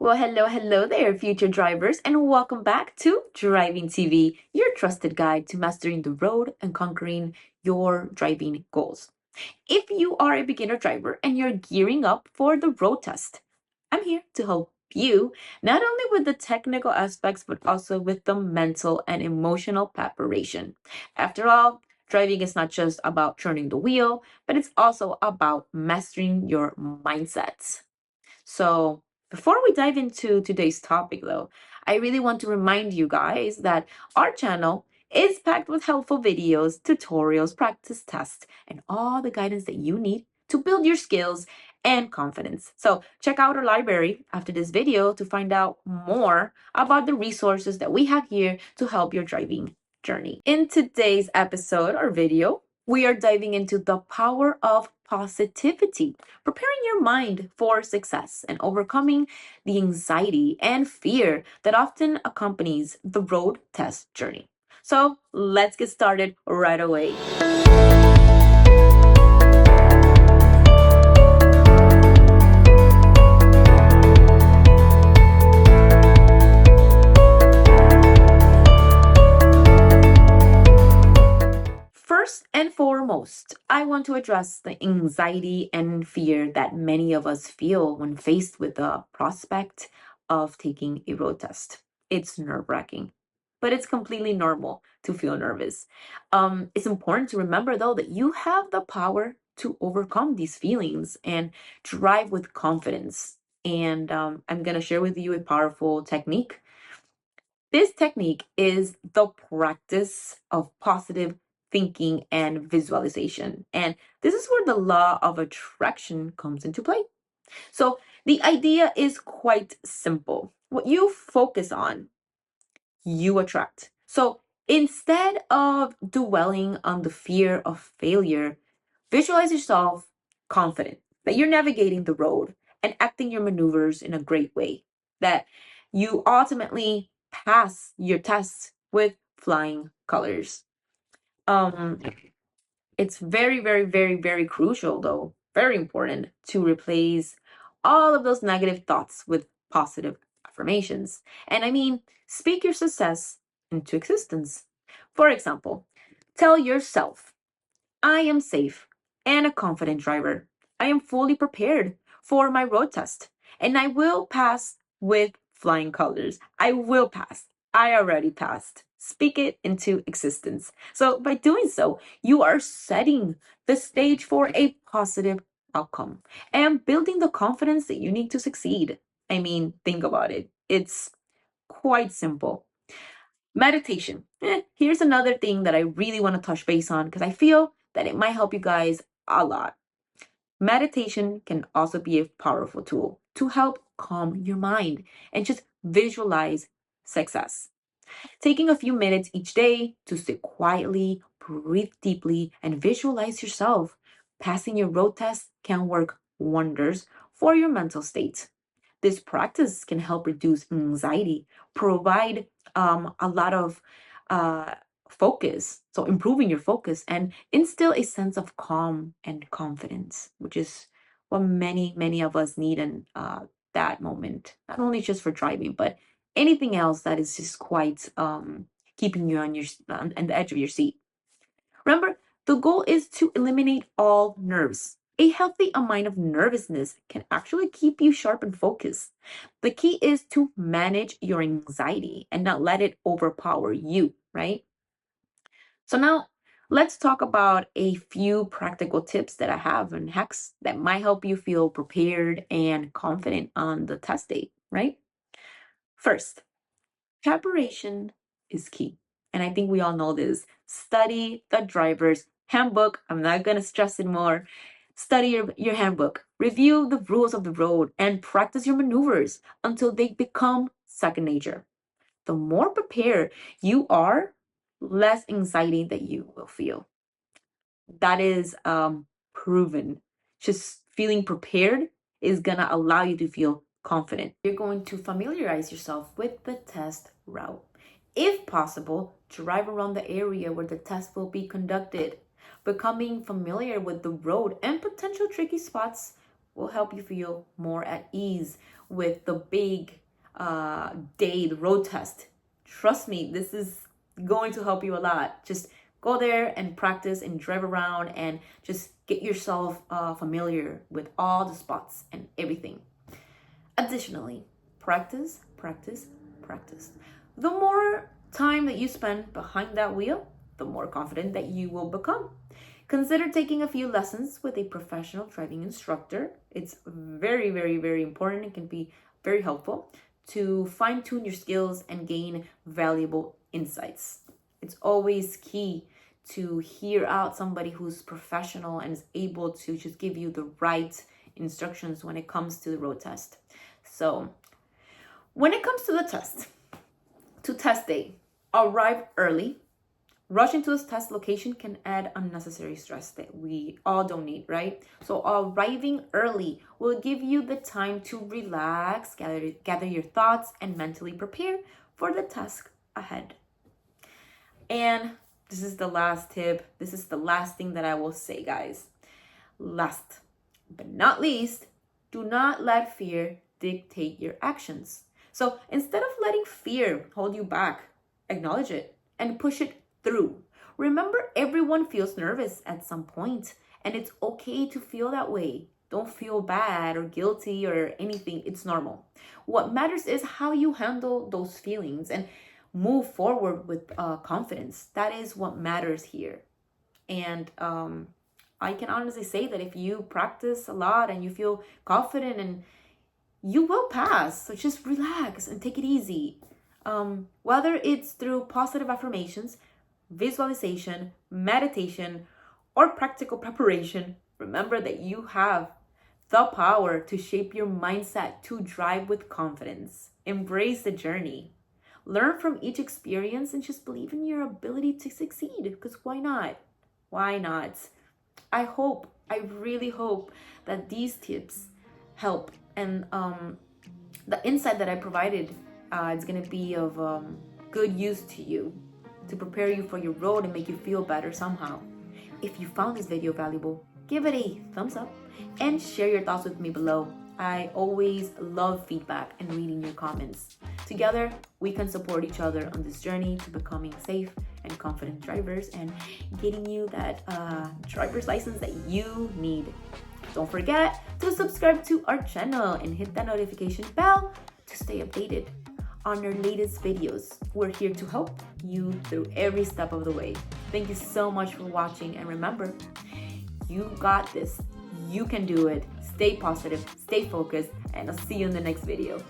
Well, hello there, future drivers, and welcome back to Driving TV, your trusted guide to mastering the road and conquering your driving goals. If you are a beginner driver and you're gearing up for the road test, I'm here to help you not only with the technical aspects, but also with the mental and emotional preparation. After all, driving is not just about turning the wheel, but it's also about mastering your mindsets. So, before we dive into today's topic, though, I really want to remind you guys that our channel is packed with helpful videos, tutorials, practice tests, and all the guidance that you need to build your skills and confidence. So, check out our library after this video to find out more about the resources that we have here to help your driving journey. In today's episode or video, we are diving into the power of positivity, preparing your mind for success and overcoming the anxiety and fear that often accompanies the road test journey. So let's get started right away. First and foremost, I want to address the anxiety and fear that many of us feel when faced with the prospect of taking a road test. It's nerve-wracking, but it's completely normal to feel nervous. It's important to remember, though, that you have the power to overcome these feelings and drive with confidence. And I'm going to share with you a powerful technique. This technique is the practice of positive thinking and visualization. And this is where the law of attraction comes into play. So the idea is quite simple. What you focus on, you attract. So instead of dwelling on the fear of failure, visualize yourself confident that you're navigating the road and acting your maneuvers in a great way, that you ultimately pass your tests with flying colors. Um, it's very crucial, though, very important to replace all of those negative thoughts with positive affirmations. And I mean, speak your success into existence. For example, tell yourself, I am safe and a confident driver. I am fully prepared for my road test and I will pass with flying colors. I will pass. I already passed. Speak it into existence. So, by doing so, you are setting the stage for a positive outcome and building the confidence that you need to succeed. I mean, think about it. It's quite simple. Meditation. Here's another thing that I really want to touch base on because I feel that it might help you guys a lot. Meditation can also be a powerful tool to help calm your mind and just visualize success. Taking a few minutes each day to sit quietly, breathe deeply, and visualize yourself passing your road test can work wonders for your mental state. This practice can help reduce anxiety, provide a lot of uh, focus, so improving your focus, and instill a sense of calm and confidence, which is what many of us need in that moment, not only just for driving, but anything else that is just quite keeping you on the edge of your seat. Remember, the goal is to eliminate all nerves. A healthy amount of nervousness can actually keep you sharp and focused. The key is to manage your anxiety and not let it overpower you, right? So now let's talk about a few practical tips that I have and hacks that might help you feel prepared and confident on the test date, right? First, preparation is key. And I think we all know this. Study the driver's handbook. I'm not going to stress it more. Study your handbook. Review the rules of the road and practice your maneuvers until they become second nature. The more prepared you are, less anxiety that you will feel. That is proven. Just feeling prepared is going to allow you to feel confident. You're going to familiarize yourself with the test route. If possible, drive around the area where the test will be conducted. Becoming familiar with the road and potential tricky spots will help you feel more at ease with the big day, the road test. Trust me, this is going to help you a lot. Just go there and practice and drive around and just get yourself familiar with all the spots and everything. Additionally, practice, practice, practice. The more time that you spend behind that wheel, the more confident that you will become. Consider taking a few lessons with a professional driving instructor. It's very, very, very important. It can be very helpful to fine-tune your skills and gain valuable insights. It's always key to hear out somebody who's professional and is able to just give you the right instructions when it comes to the road test. So when it comes to the test, to test day, arrive early. Rushing to a test location can add unnecessary stress that we all don't need, right? So arriving early will give you the time to relax, gather your thoughts, and mentally prepare for the task ahead. And this is the last tip. This is the last thing that I will say, guys. Last but not least, do not let fear dictate your actions. So instead of letting fear hold you back, acknowledge it and push it through. Remember, everyone feels nervous at some point, and it's okay to feel that way. Don't feel bad or guilty or anything. It's normal. What matters is how you handle those feelings and move forward with confidence. That is what matters here. And I can honestly say that if you practice a lot and you feel confident, and you will pass. So just relax and take it easy. Whether it's through positive affirmations, visualization, meditation, or practical preparation, remember that you have the power to shape your mindset to drive with confidence. Embrace the journey. Learn from each experience and just believe in your ability to succeed, because why not? Why not? I really hope that these tips help, and the insight that I provided is going to be of good use to you, to prepare you for your road and make you feel better somehow. If you found this video valuable, give it a thumbs up and share your thoughts with me below. I always love feedback and reading your comments. Together, we can support each other on this journey to becoming safe and confident drivers and getting you that driver's license that you need. Don't forget to subscribe to our channel and hit that notification bell to stay updated on our latest videos. We're here to help you through every step of the way. Thank you so much for watching, and remember, you got this. You can do it. Stay positive, stay focused, and I'll see you in the next video.